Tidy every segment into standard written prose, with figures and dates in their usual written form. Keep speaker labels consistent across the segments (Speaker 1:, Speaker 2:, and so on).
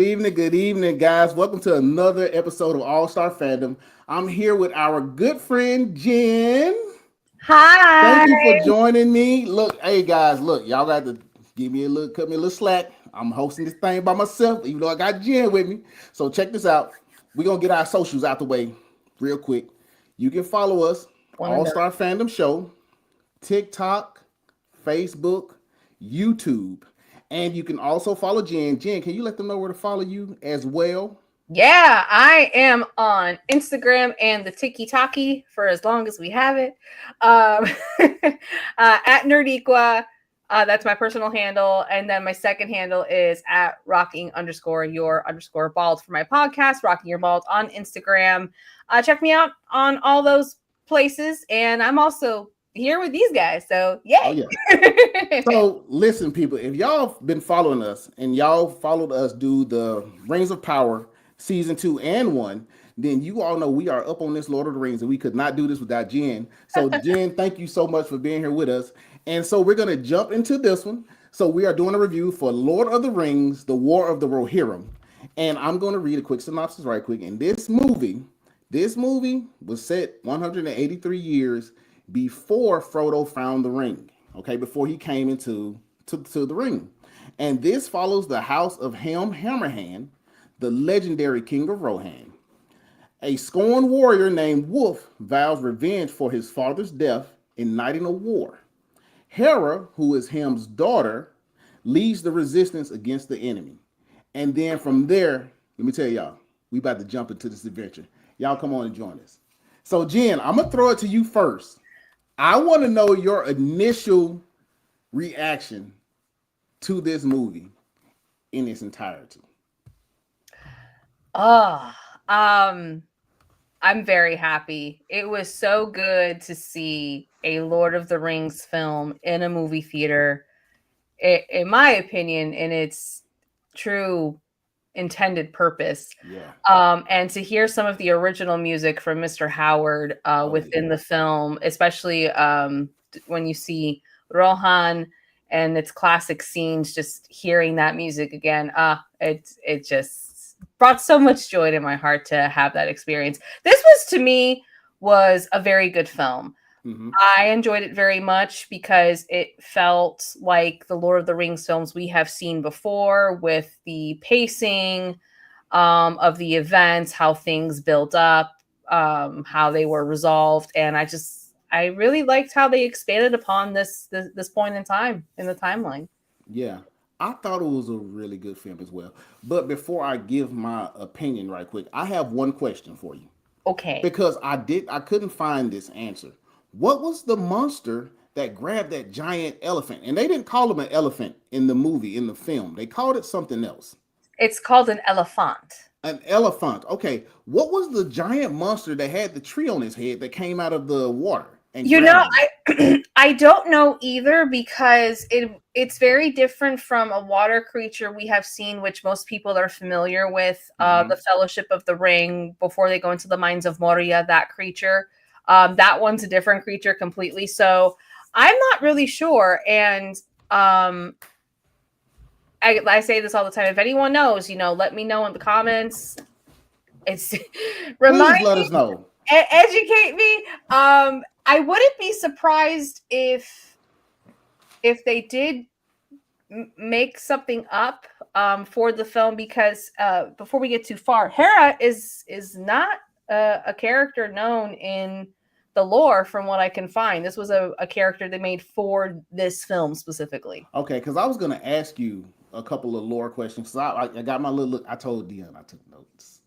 Speaker 1: Good evening, guys. Welcome to another episode of All Star Fandom. I'm here with our good friend Jen. Thank you for
Speaker 2: Hi.
Speaker 1: joining me. Look, hey guys, look, y'all got to cut me a little slack. I'm hosting this thing by myself, even though I got Jen with me. So check this out. We're gonna get our socials out the way real quick. You can follow us,
Speaker 2: One of
Speaker 1: All
Speaker 2: those.
Speaker 1: Star Fandom Show, TikTok, Facebook, YouTube. And you can also follow Jen. Jen, can you let them know where to follow you as well?
Speaker 2: Yeah, I am on Instagram and the Tiki Taki for as long as we have it. Um, at Nerdiqua. That's my personal handle. And then my second handle is at rocking underscore your underscore bald for my podcast, Rocking Your Bald on Instagram. Check me out on all those places. And I'm also here with these guys. So,
Speaker 1: Oh
Speaker 2: yay.
Speaker 1: yeah. So listen, people, if y'all been following us and y'all followed us do the Rings of Power season 2 and 1, then you all know we are up on this Lord of the Rings, and we could not do this without Jen. So Jen, thank you so much for being here with us. And so we're gonna jump into this one. So we are doing a review for Lord of the Rings, The War of the Rohirrim. And I'm gonna read a quick synopsis right quick. In this movie was set 183 years before Frodo found the ring. Okay, before he came to the ring. And this follows the house of Helm Hammerhand, the legendary king of Rohan. A scorned warrior named Wolf vows revenge for his father's death, igniting a war. Hera, who is Helm's daughter, leads the resistance against the enemy. And then from there, let me tell y'all, we about to jump into this adventure. Y'all come on and join us. So Jen, I'm gonna throw it to you first. I want to know your initial reaction to this movie in its entirety.
Speaker 2: Oh, um, I'm very happy. It was so good to see a Lord of the Rings film in a movie theater. In my opinion, in its true intended purpose.
Speaker 1: Yeah.
Speaker 2: And to hear some of the original music from Mr. Howard
Speaker 1: Oh yeah.
Speaker 2: within the film, especially when you see Rohan and its classic scenes, just hearing that music again, it just brought so much joy to my heart to have that experience. This was to me was a very good film.
Speaker 1: Mm-hmm.
Speaker 2: I enjoyed it very much because it felt like the Lord of the Rings films we have seen before, with the pacing of the events, how things built up, how they were resolved, and I really liked how they expanded upon this point in time in the timeline.
Speaker 1: Yeah. I thought it was a really good film as well. But before I give my opinion right quick, I have one question for you.
Speaker 2: Okay.
Speaker 1: Because I couldn't find this answer. What was the monster that grabbed that giant elephant? And they didn't call him an elephant in the movie, in the film. They called it something else.
Speaker 2: It's called an elephant.
Speaker 1: An elephant. Okay. What was the giant monster that had the tree on his head that came out of the water and
Speaker 2: You know,
Speaker 1: grabbed him?
Speaker 2: I don't know either because it's very different from a water creature we have seen, which most people are familiar with.
Speaker 1: Mm-hmm.
Speaker 2: The Fellowship of the Ring before they go into the mines of Moria. That creature, that one's a different creature completely. So I'm not really sure. And um, I say this all the time. If anyone knows, let me know in the comments. It's
Speaker 1: Please
Speaker 2: remind
Speaker 1: let
Speaker 2: me,
Speaker 1: us know.
Speaker 2: educate me. I wouldn't be surprised if they did make something up for the film because before we get too far, Hera is not a character known in the lore from what I can find. This was a character they made for this film specifically.
Speaker 1: Okay, because I was going to ask you a couple of lore questions. So I got my little look. I told Dion I took notes.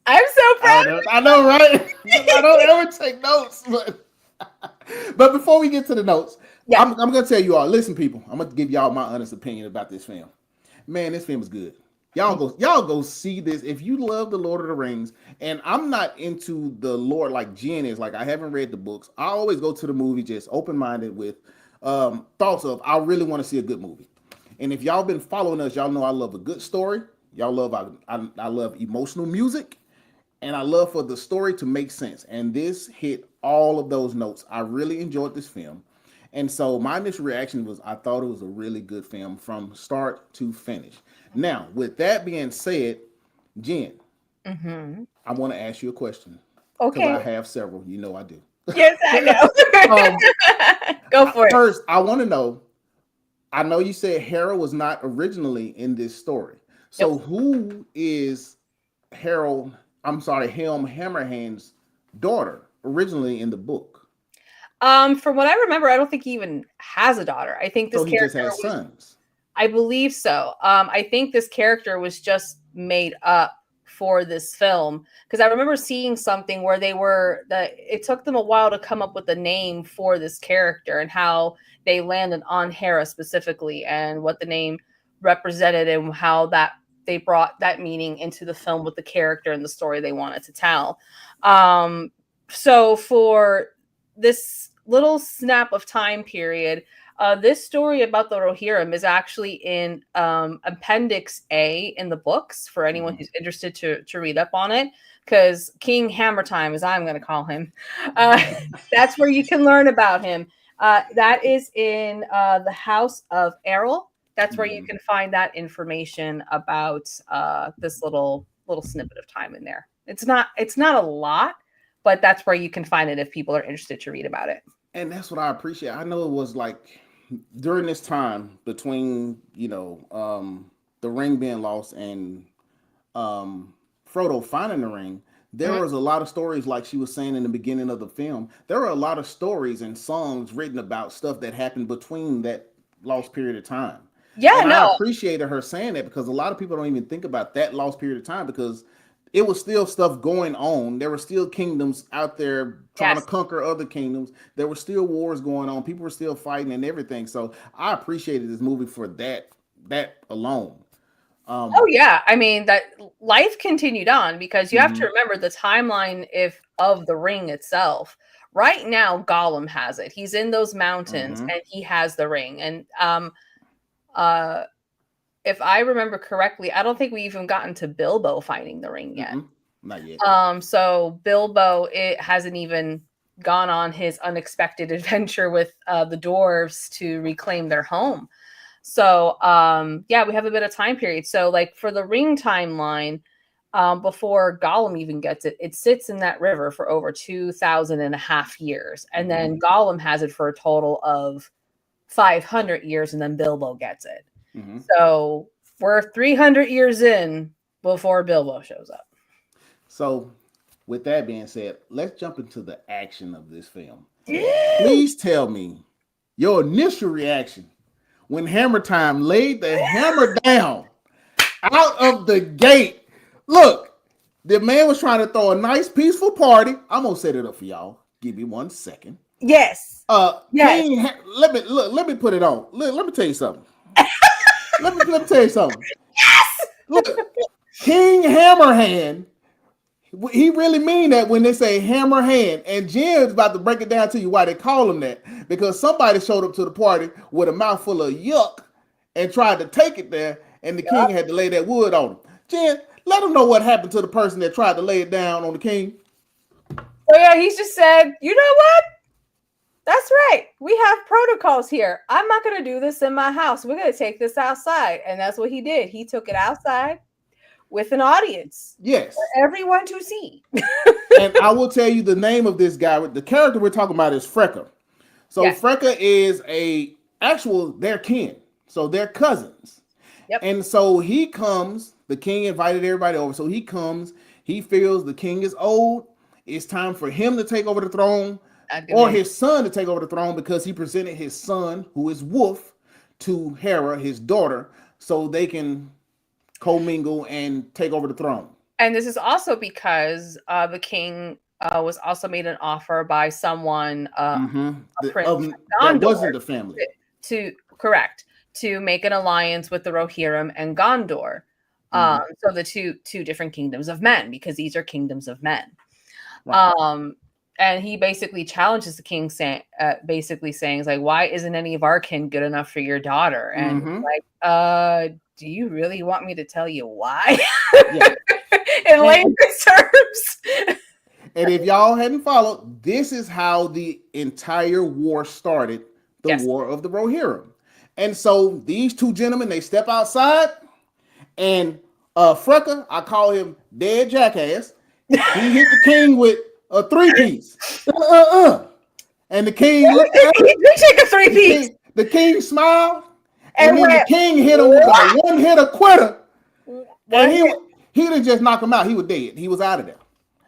Speaker 2: I'm so proud
Speaker 1: I know, right? I don't ever take notes, but before we get to the notes,
Speaker 2: yeah.
Speaker 1: I'm gonna tell you all. Listen, people, I'm gonna give y'all my honest opinion about this film. Man, this film is good. Y'all go see this if you love the Lord of the Rings. And I'm not into the lore like Jen is. Like I haven't read the books. I always go to the movie just open minded with thoughts of I really want to see a good movie. And if y'all been following us, y'all know I love a good story. Y'all love I love emotional music, and I love for the story to make sense. And this hit all of those notes. I really enjoyed this film. And so my initial reaction was I thought it was a really good film from start to finish. Now, with that being said, Jen,
Speaker 2: Hmm.
Speaker 1: I want to ask you a question because
Speaker 2: Okay.
Speaker 1: I have several. You know I do.
Speaker 2: Yes, I
Speaker 1: um,
Speaker 2: know. Go for it.
Speaker 1: First, I want to know. I know you said Harold was not originally in this story. So
Speaker 2: Nope.
Speaker 1: who is Harold? I'm sorry, Helm Hammerhand's daughter originally in the book.
Speaker 2: From what I remember, I don't think he even has a daughter. I think
Speaker 1: So
Speaker 2: this
Speaker 1: he just
Speaker 2: character
Speaker 1: has
Speaker 2: was,
Speaker 1: sons.
Speaker 2: I believe so. I think this character was just made up for this film because I remember seeing something where they were that it took them a while to come up with a name for this character and how they landed on Hera specifically and what the name represented and how that they brought that meaning into the film with the character and the story they wanted to tell. So for this little snap of time period, this story about the Rohirrim is actually in Appendix A in the books for anyone who's interested to read up on it. Because King Hammertime, as I'm going to call him, that's where you can learn about him. That is in the House of Errol. That's where you can find that information about this little snippet of time in there. It's not a lot, but that's where you can find it if people are interested to read about it.
Speaker 1: And that's what I appreciate. I know it was like during this time between, the ring being lost and Frodo finding the ring, there
Speaker 2: Mhm.
Speaker 1: was a lot of stories, like she was saying in the beginning of the film. There were a lot of stories and songs written about stuff that happened between that lost period of time.
Speaker 2: Yeah,
Speaker 1: And I
Speaker 2: no.
Speaker 1: appreciated her saying that because a lot of people don't even think about that lost period of time because it was still stuff going on. There were still kingdoms out there trying to
Speaker 2: Yes.
Speaker 1: conquer other kingdoms. There were still wars going on. People were still fighting and everything. So I appreciated this movie for that alone.
Speaker 2: Oh
Speaker 1: Um,
Speaker 2: yeah. I mean that life continued on because you have to
Speaker 1: mhm,
Speaker 2: remember the timeline if of the ring itself. Right now, Gollum has it. He's in those mountains
Speaker 1: mhm,
Speaker 2: and he has the ring. And uh if I remember correctly, I don't think we even gotten to Bilbo finding the ring yet.
Speaker 1: not yet.
Speaker 2: So Bilbo it hasn't even gone on his unexpected adventure with the dwarves to reclaim their home. So yeah, we have a bit of time period. So like for the ring timeline, before Gollum even gets it, it sits in that river for over 2,500 years. And
Speaker 1: Hmm.
Speaker 2: then Gollum has it for a total of 500 years, and then Bilbo gets it.
Speaker 1: Hmm.
Speaker 2: So we're 300 years in before Bilbo shows up.
Speaker 1: So, with that being said, let's jump into the action of this film. Please tell me your initial reaction when Hammer Time laid the hammer down out of the gate. Look, the man was trying to throw a nice, peaceful party. I'm gonna set it up for y'all. Give me 1 second.
Speaker 2: Yes. Yes.
Speaker 1: Let me put it on. Let me tell you something. Let me tell you something. Look, King Hammerhand. He really mean that when they say hammer hand, and Jim's about to break it down to you why they call him that because somebody showed up to the party with a mouthful of yuck and tried to take it there, and the king had to lay that wood on him. Jim, let him know what happened to the person that tried to lay it down on the king.
Speaker 2: So yeah, he's just said, you know what? That's right. We have protocols here. I'm not going to do this in my house. We're going to take this outside. And that's what he did. He took it outside with an audience
Speaker 1: Yes,
Speaker 2: for everyone to see.
Speaker 1: and I will tell you the name of this guy. The character we're talking about is Freka. So
Speaker 2: Yes.
Speaker 1: Freka is their kin. So they're cousins.
Speaker 2: Yep.
Speaker 1: And so he comes, the king invited everybody over. So he comes, he feels the king is old. It's time for him to take over the throne or his son to take over the throne because he presented his son, who is Wolf, to Hera, his daughter, so they can commingle and take over the throne.
Speaker 2: And this is also because the king was also made an offer by someone, a prince
Speaker 1: That
Speaker 2: Gondor,
Speaker 1: wasn't the family.
Speaker 2: to make an alliance with the Rohirrim and Gondor. So the two different kingdoms of men, because these are kingdoms of men.
Speaker 1: Right.
Speaker 2: And he basically challenges the king, basically saying, like, why isn't any of our kin good enough for your daughter? And like, do you really want me to tell you why?
Speaker 1: Yeah.
Speaker 2: In layman's terms.
Speaker 1: And if y'all hadn't followed, this is how the entire war started the War of the Rohirrim. And so these two gentlemen, they step outside, and Frecker, I call him Dead Jackass, he hit the king with a three-piece. And the king looked at him.
Speaker 2: He did take a three-piece.
Speaker 1: The king smiled, and then the king hit him with a one-hitter quitter. And he didn't just knock him out. He was dead. He was out of there.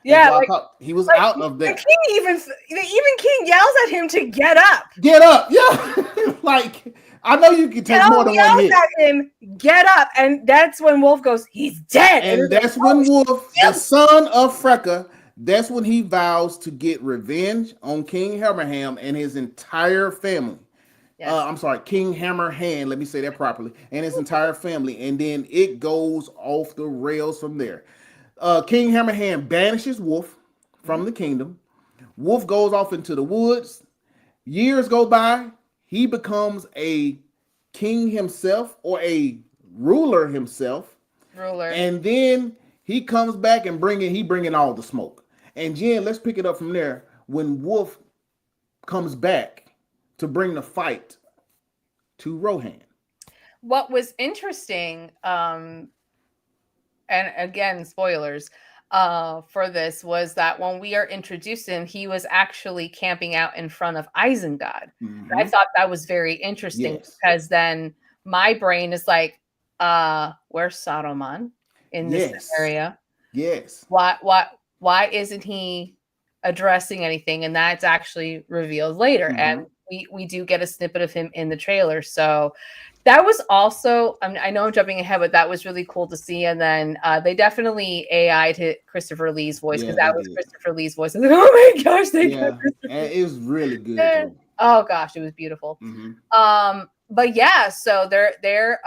Speaker 2: Yeah, like,
Speaker 1: he was out of there.
Speaker 2: The king king yells at him to get up.
Speaker 1: Get up, yeah. Like, I know you can take more than one hit.
Speaker 2: At him, get up, and that's when Wolf goes, he's dead.
Speaker 1: And that's when Wolf, the son of Frecker, that's when he vows to get revenge on King Hammerham and his entire family. Yes. I'm sorry, King Hammerhand. Let me say that properly, and his entire family. And then it goes off the rails from there. King Hammerhand banishes Wolf from the kingdom. Wolf goes off into the woods. Years go by. He becomes a king himself, or a ruler himself. And then he comes back and bringing all the smoke. And Jen, let's pick it up from there. When Wolf comes back to bring the fight to Rohan.
Speaker 2: What was interesting, and again, spoilers for this, was that when we are introduced to him, he was actually camping out in front of Isengard. Mm-hmm. I thought that was very interesting, because then my brain is like, where's Saruman in this area?
Speaker 1: Yes.
Speaker 2: Why isn't he addressing anything? And that's actually revealed later. Mm-hmm. And we do get a snippet of him in the trailer. So that was also, I know I'm jumping ahead, but that was really cool to see. And then they definitely AI'd hit Christopher Lee's voice, because that was Christopher Lee's voice. I was like, oh my gosh, they got Christopher.
Speaker 1: And it was really good.
Speaker 2: Oh gosh, it was beautiful. Mm-hmm. But yeah, so they're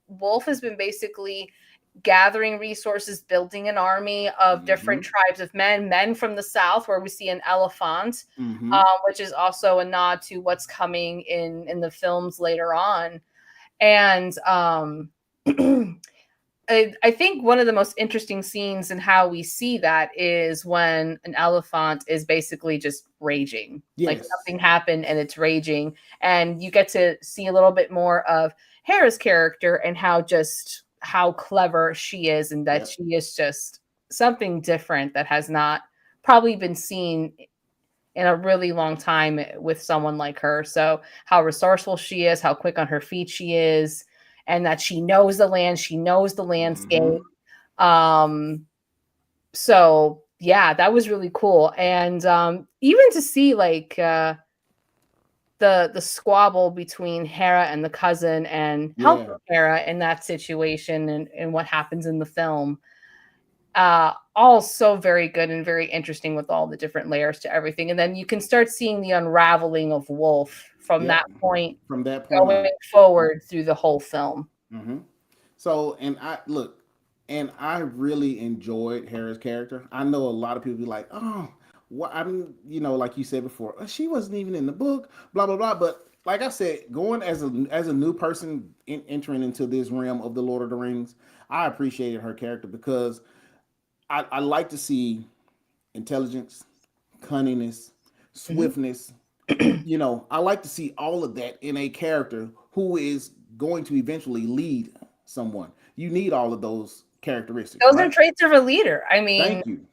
Speaker 2: Wolf has been basically gathering resources, building an army of different tribes of men from the south, where we see an elephant, which is also a nod to what's coming in the films later on. And I think one of the most interesting scenes in how we see that is when an elephant is basically just raging. Like something happened and it's raging, and you get to see a little bit more of Hera's character and how clever she is, and that she is just something different that has not probably been seen in a really long time with someone like her. So how resourceful she is, how quick on her feet she is, and that she knows the land, she knows the landscape. So yeah, that was really cool. And even to see like the squabble between Hera and the cousin, and helping Hera in that situation, and what happens in the film. All so very good and very interesting, with all the different layers to everything. And then you can start seeing the unraveling of Wolf from that point going forward through the whole film.
Speaker 1: Mm-hmm. So, and I really enjoyed Hera's character. I know a lot of people be like, oh, what, like you said before, she wasn't even in the book, blah blah blah. But like I said, going as a new person entering into this realm of the Lord of the Rings, I appreciated her character, because I like to see intelligence, cunningness, swiftness. I like to see all of that in a character who is going to eventually lead someone. You need all of those characteristics.
Speaker 2: Those are traits of a leader.
Speaker 1: Thank you.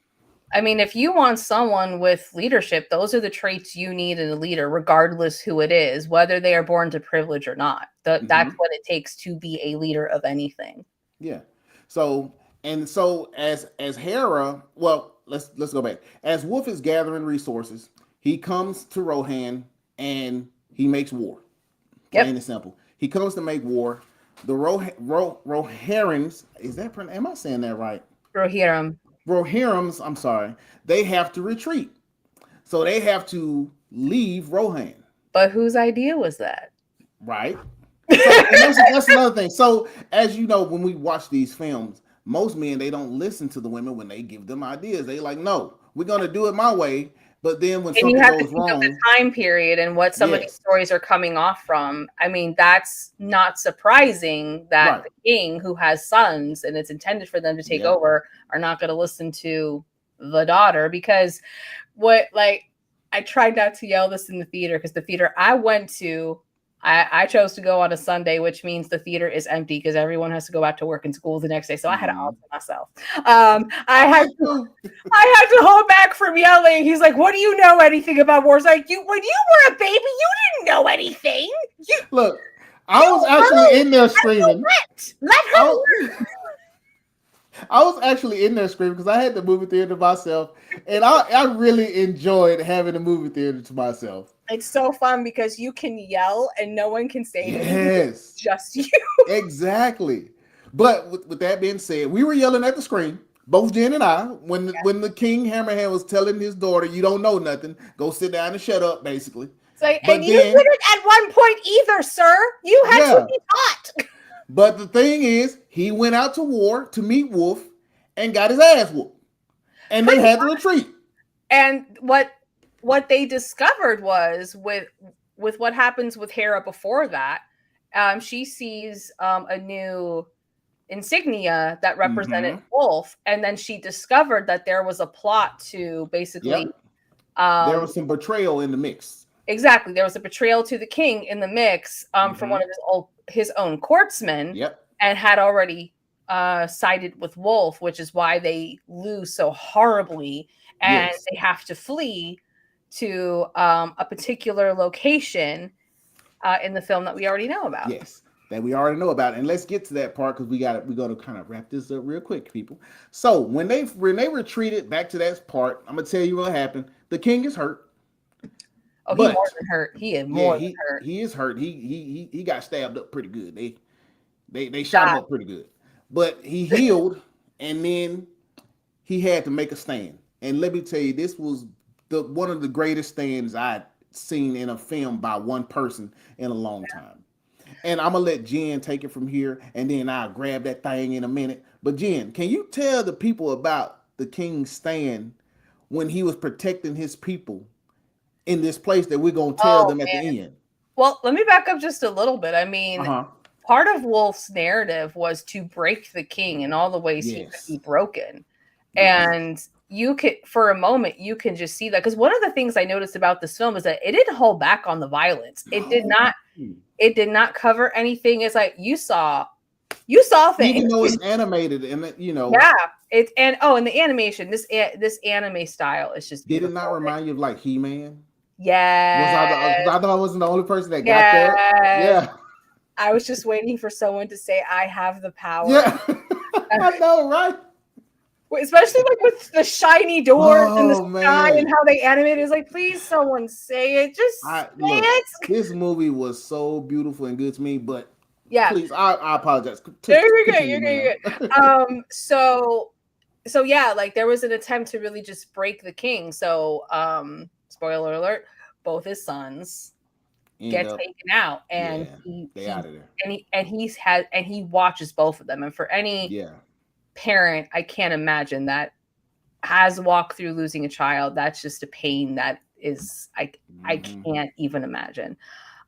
Speaker 2: If you want someone with leadership, those are the traits you need in a leader, regardless who it is, whether they are born to privilege or not. That's what it takes to be a leader of anything. Yeah.
Speaker 1: So as Hera, well, let's go back. As Wolf is gathering resources, he comes to Rohan and he makes war. Plain and simple. He comes to make war. The Rohirrims, am I saying that right? Rohirrims, I'm sorry, they have to retreat. So they have to leave Rohan.
Speaker 2: But whose idea was that?
Speaker 1: Right. So, that's another thing. So as you know, when we watch these films, most men, they don't listen to the women when they give them ideas. They like, no, we're going to do it my way. But then when something goes wrong,
Speaker 2: the time period and what some of these stories are coming off from, that's not surprising that the king, who has sons and it's intended for them to take over, are not going to listen to the daughter, because I tried not to yell this in the theater because the theater I went to, I chose to go on a Sunday, which means the theater is empty because everyone has to go back to work and school the next day. So I had to all to myself. I had to hold back from yelling. He's like, "What do you know anything about wars?" Like, you when you were a baby, you didn't know anything.
Speaker 1: Look, I was actually in there screaming.
Speaker 2: Let her.
Speaker 1: I was actually in there screaming because I had the movie theater to myself, and I really enjoyed having the movie theater to myself.
Speaker 2: It's so fun because you can yell and no one can say anything.
Speaker 1: Yes,
Speaker 2: Just you.
Speaker 1: Exactly. But with that being said, we were yelling at the screen, both Jen and I, when the King Hammerhand was telling his daughter, "You don't know nothing. Go sit down and shut up," basically.
Speaker 2: It's like, and you didn't at one point either, sir. You had to be taught.
Speaker 1: But the thing is, he went out to war to meet Wolf and got his ass whooped. And they had to retreat.
Speaker 2: And what they discovered was with what happens with Hera before that, she sees a new insignia that represented Wolf, and then she discovered that there was a plot to basically
Speaker 1: there was some betrayal in the mix.
Speaker 2: Exactly. There was a betrayal to the king in the mix from one of his own courtsmen, and had already sided with Wolf, which is why they lose so horribly, and they have to flee to a particular location in the film that we already know about.
Speaker 1: Yes, that we already know about. And let's get to that part because we're going to kind of wrap this up real quick, people. So when they retreated back to that part, I'm gonna tell you what happened. The king is hurt.
Speaker 2: Oh, he's more than hurt. He is more than hurt.
Speaker 1: He is hurt. He got stabbed up pretty good. They shot him up pretty good. But he healed, and then he had to make a stand. And let me tell you, this was one of the greatest stands I'd seen in a film by one person in a long time. And I'm gonna let Jen take it from here, and then I'll grab that thing in a minute. But Jen, can you tell the people about the king's stand when he was protecting his people in this place that we're going to tell them at the end?
Speaker 2: Well, let me back up just a little bit. I mean, part of Wolf's narrative was to break the king in all the ways he could be broken. And you could, for a moment, you can just see that. Because one of the things I noticed about this film is that it didn't hold back on the violence. It did not cover anything. It's like you saw things.
Speaker 1: Even though it's animated and you know.
Speaker 2: Yeah. And the animation, this anime style is just beautiful.
Speaker 1: Did it not remind you of like He-Man?
Speaker 2: Yeah.
Speaker 1: I thought I wasn't the only person that got that. Yeah.
Speaker 2: I was just waiting for someone to say, "I have the power."
Speaker 1: Yeah. I know, right?
Speaker 2: Especially like with the shiny doors in the sky and how they animate it. It's like, please, someone say it. Just say it.
Speaker 1: This movie was so beautiful and good to me, but please, I apologize.
Speaker 2: You're good. So yeah, like there was an attempt to really just break the king. So spoiler alert, both his sons get taken out, and
Speaker 1: they out of there.
Speaker 2: And he watches both of them. And for any parent, I can't imagine that has walked through losing a child. That's just a pain that is I can't even imagine.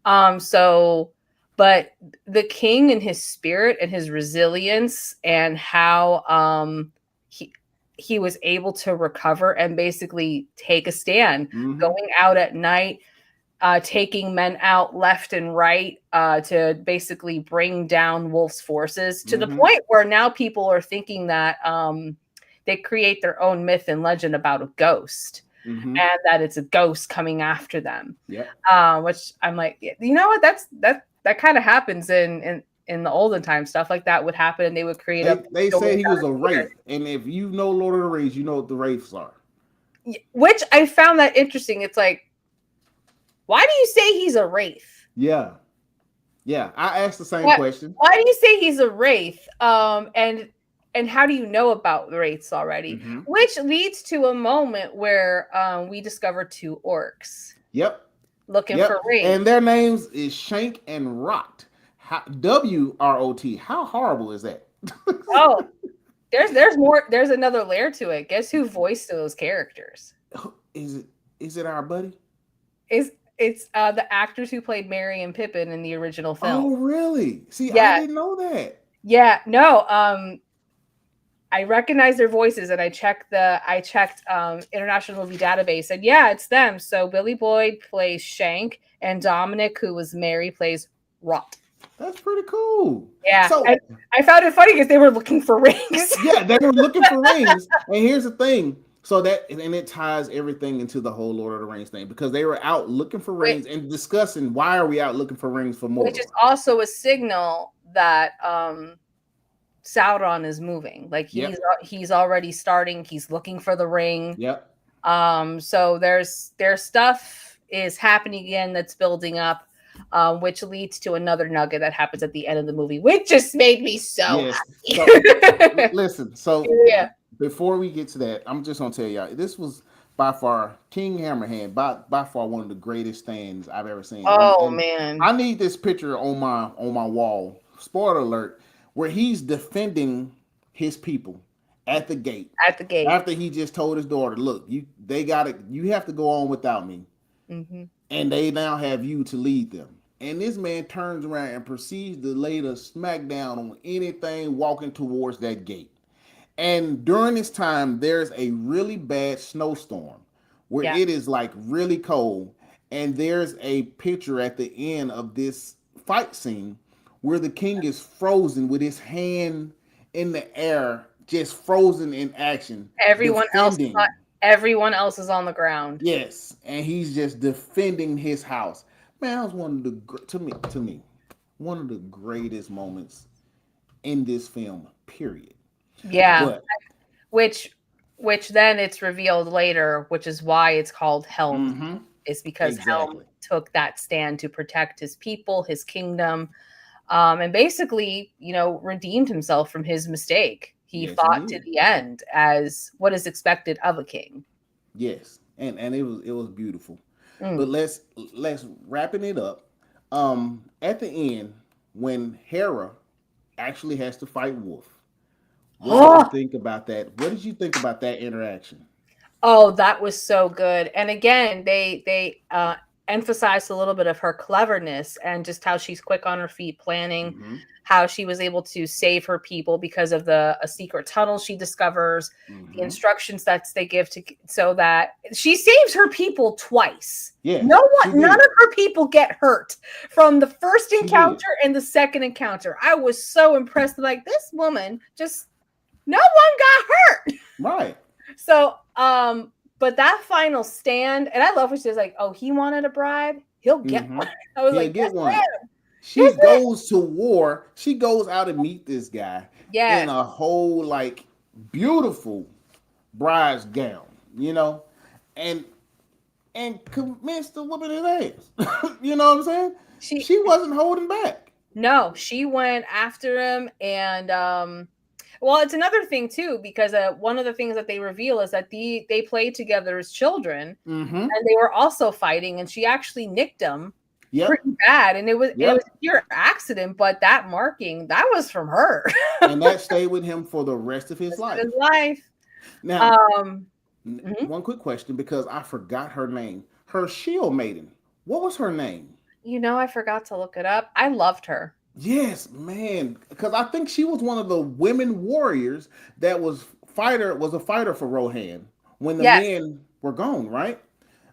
Speaker 2: But the king and his spirit and his resilience and how he was able to recover and basically take a stand, going out at night, taking men out left and right to basically bring down Wolf's forces to the point where now people are thinking that they create their own myth and legend about a ghost. And that it's a ghost coming after them. Which I'm like, you know what? That kind of happens in the olden times. Stuff like that would happen, and they would create.
Speaker 1: They say he was a wraith, and if you know Lord of the Rings, you know what the wraiths are.
Speaker 2: Which I found that interesting. It's like, why do you say he's a wraith?
Speaker 1: Yeah. I asked the same question.
Speaker 2: Why do you say he's a wraith? And how do you know about the wraiths already? Which leads to a moment where we discover two orcs. Looking for wraiths.
Speaker 1: And their names is Shank and Rot. W-R-O-T. How horrible is that?
Speaker 2: There's more. There's another layer to it. Guess who voiced those characters?
Speaker 1: Is it our buddy?
Speaker 2: It's the actors who played Merry and Pippin in the original film.
Speaker 1: Oh, really? See, I didn't know that.
Speaker 2: Yeah, no. I recognized their voices, and I checked International Movie Database, and yeah, it's them. So Billy Boyd plays Shank, and Dominic, who was Mary, plays Rot.
Speaker 1: That's pretty cool.
Speaker 2: Yeah,
Speaker 1: So
Speaker 2: and I found it funny because they were looking for rings.
Speaker 1: yeah, they were looking for rings. And here's the thing. So that and it ties everything into the whole Lord of the Rings thing because they were out looking for
Speaker 2: which,
Speaker 1: rings and discussing why are we out looking for rings for
Speaker 2: which is
Speaker 1: Mordor.
Speaker 2: also a signal that Sauron is moving. Like he's already starting. He's looking for the ring.
Speaker 1: Yep.
Speaker 2: So there's stuff is happening again that's building up, which leads to another nugget that happens at the end of the movie, which just made me so
Speaker 1: Yes.
Speaker 2: happy.
Speaker 1: So listen. So
Speaker 2: Yeah.
Speaker 1: before we get to that, I'm just gonna tell y'all this was by far King Hammerhand, by far one of the greatest stands I've ever seen.
Speaker 2: Oh
Speaker 1: And
Speaker 2: man.
Speaker 1: I need this picture on my wall. Spoiler alert, where he's defending his people at the gate.
Speaker 2: At the gate.
Speaker 1: After he just told his daughter, look, you have to go on without me.
Speaker 2: Mm-hmm.
Speaker 1: And they now have you to lead them. And this man turns around and proceeds to lay the smackdown on anything walking towards that gate. And during this time, there's a really bad snowstorm where it is like really cold. And there's a picture at the end of this fight scene where the king is frozen with his hand in the air, just frozen in action.
Speaker 2: Everyone
Speaker 1: defending.
Speaker 2: else is on the ground.
Speaker 1: Yes, and he's just defending his house. Man, that was one of the to me one of the greatest moments in this film. Period.
Speaker 2: Yeah,
Speaker 1: but,
Speaker 2: which then it's revealed later, which is why it's called Helm.
Speaker 1: Mm-hmm.
Speaker 2: It's because Helm took that stand to protect his people, his kingdom, and basically, redeemed himself from his mistake. He fought to the end as what is expected of a king.
Speaker 1: Yes, and it was beautiful. But let's wrapping it up. At the end, when Hera actually has to fight Wolf, what did you think about that? What did you think about that interaction?
Speaker 2: Oh, that was so good. And again, they emphasized a little bit of her cleverness and just how she's quick on her feet planning, how she was able to save her people because of a secret tunnel she discovers, the instructions that they give so that she saves her people twice.
Speaker 1: Yeah,
Speaker 2: none of her people get hurt from the first encounter and the second encounter. I was so impressed. Like, this woman just, no one got hurt.
Speaker 1: Right.
Speaker 2: So, but that final stand, and I love when she's like, "Oh, he wanted a bride, he'll get one." I was like,
Speaker 1: "Get one." She goes to war. She goes out to meet this guy in a whole like beautiful bride's gown, and commenced to whooping his ass. You know what I'm saying? She wasn't holding back.
Speaker 2: No, she went after him, and well, it's another thing too, because one of the things that they reveal is that they played together as children, and they were also fighting, and she actually nicked him pretty bad, and it was a pure accident, but that marking, that was from her,
Speaker 1: and that stayed with him for the rest of his life. Now, one quick question, because I forgot her name. Her shield maiden. What was her name?
Speaker 2: I forgot to look it up. I loved her.
Speaker 1: Yes, man, because I think she was one of the women warriors that was a fighter for Rohan when the men were gone, right?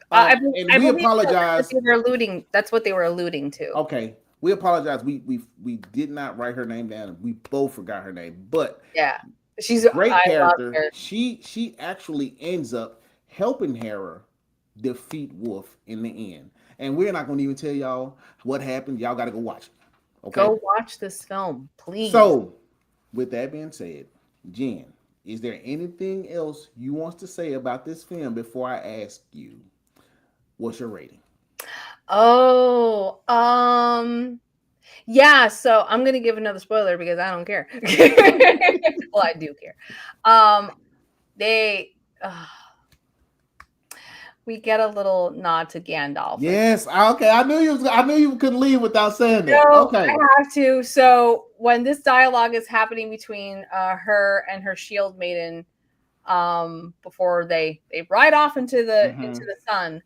Speaker 2: I we apologize. That's what they were alluding to.
Speaker 1: Okay, we apologize. We did not write her name down. We both forgot her name, but
Speaker 2: yeah, she's a
Speaker 1: great character. She actually ends up helping Hera defeat Wolf in the end, and we're not going to even tell y'all what happened. Y'all got to go watch it. Okay.
Speaker 2: Go watch this film, please.
Speaker 1: So, with that being said, Jen, is there anything else you want to say about this film before I ask you what's your rating?
Speaker 2: Oh, yeah. So I'm gonna give another spoiler because I don't care. Well, I do care. We get a little nod to Gandalf.
Speaker 1: Yes. Okay. I knew you couldn't leave without saying that.
Speaker 2: No,
Speaker 1: okay.
Speaker 2: I have to. So when this dialogue is happening between her and her shield maiden, before they ride off into the sun,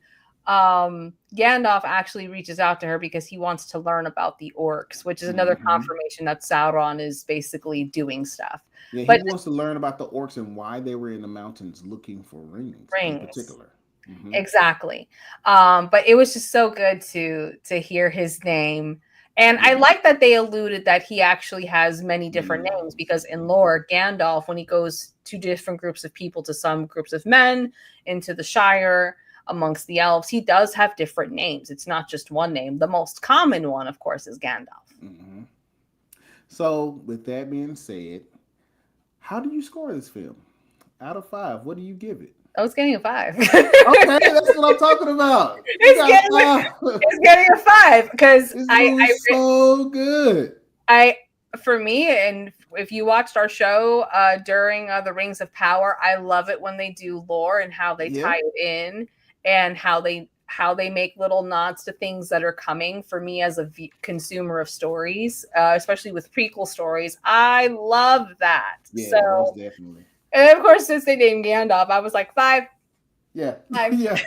Speaker 2: Gandalf actually reaches out to her because he wants to learn about the orcs, which is another
Speaker 1: Mm-hmm.
Speaker 2: confirmation that Sauron is basically doing stuff.
Speaker 1: Yeah, he
Speaker 2: But
Speaker 1: wants to learn about the orcs and why they were in the mountains looking for rings in
Speaker 2: rings.
Speaker 1: particular. Mm-hmm.
Speaker 2: Exactly. But it was just so good to hear his name. And I
Speaker 1: Yeah.
Speaker 2: like that they alluded that he actually has many
Speaker 1: Many
Speaker 2: different names
Speaker 1: names.
Speaker 2: because in
Speaker 1: Mm-hmm.
Speaker 2: lore, Gandalf, when he goes to different groups of people, to some groups of men, into the Shire, amongst the elves, he does have different names. It's not just one name. The most common one, of course, is Gandalf.
Speaker 1: Mm-hmm. So, with that being said, how do you score this film? Out of 5, what do you give it?
Speaker 2: I was getting a 5.
Speaker 1: Okay, that's what I'm talking about. You
Speaker 2: it's
Speaker 1: got a
Speaker 2: getting
Speaker 1: five.
Speaker 2: it's getting a 5 because
Speaker 1: This movie's so good.
Speaker 2: I for me, and if you watched our show during the Rings of Power, I love it when they do lore and how they
Speaker 1: Yeah.
Speaker 2: tie it in and how they make little nods to things that are coming. For me as a consumer of stories, especially with prequel stories, I love that.
Speaker 1: Yeah, most
Speaker 2: So,
Speaker 1: definitely.
Speaker 2: and of course, since they named Gandalf, I was like 5,
Speaker 1: Yeah.
Speaker 2: 5.
Speaker 1: Yeah.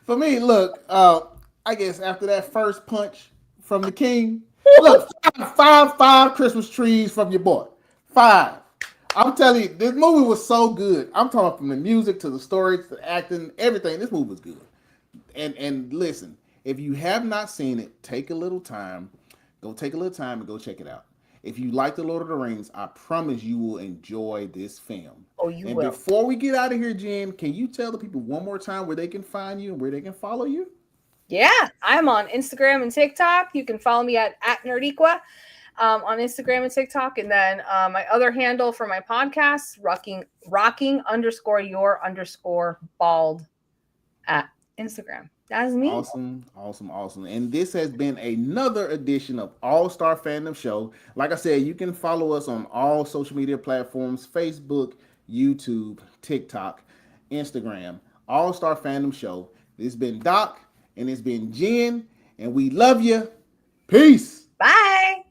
Speaker 1: For me, look, I guess after that first punch from the king, look, five Christmas trees from your boy. 5. I'm telling you, this movie was so good. I'm talking from the music to the story to the acting, everything. This movie was good. And listen, if you have not seen it, take a little time. Go take a little time and go check it out. If you like the Lord of the Rings, I promise you will enjoy this film.
Speaker 2: Oh, you
Speaker 1: And
Speaker 2: will.
Speaker 1: before we get out of here, Jen, can you tell the people one more time where they can find you and where they can follow you?
Speaker 2: Yeah, I'm on Instagram and TikTok. You can follow me at Nerdiqua on Instagram and TikTok. And then my other handle for my podcast, rocking underscore your underscore bald at Instagram. That's me.
Speaker 1: Awesome, awesome, awesome. And this has been another edition of All Star Fandom Show. Like I said, you can follow us on all social media platforms: Facebook, YouTube, TikTok, Instagram. All Star Fandom Show. This has been Doc, and it's been Jen, and we love you. Peace.
Speaker 2: Bye.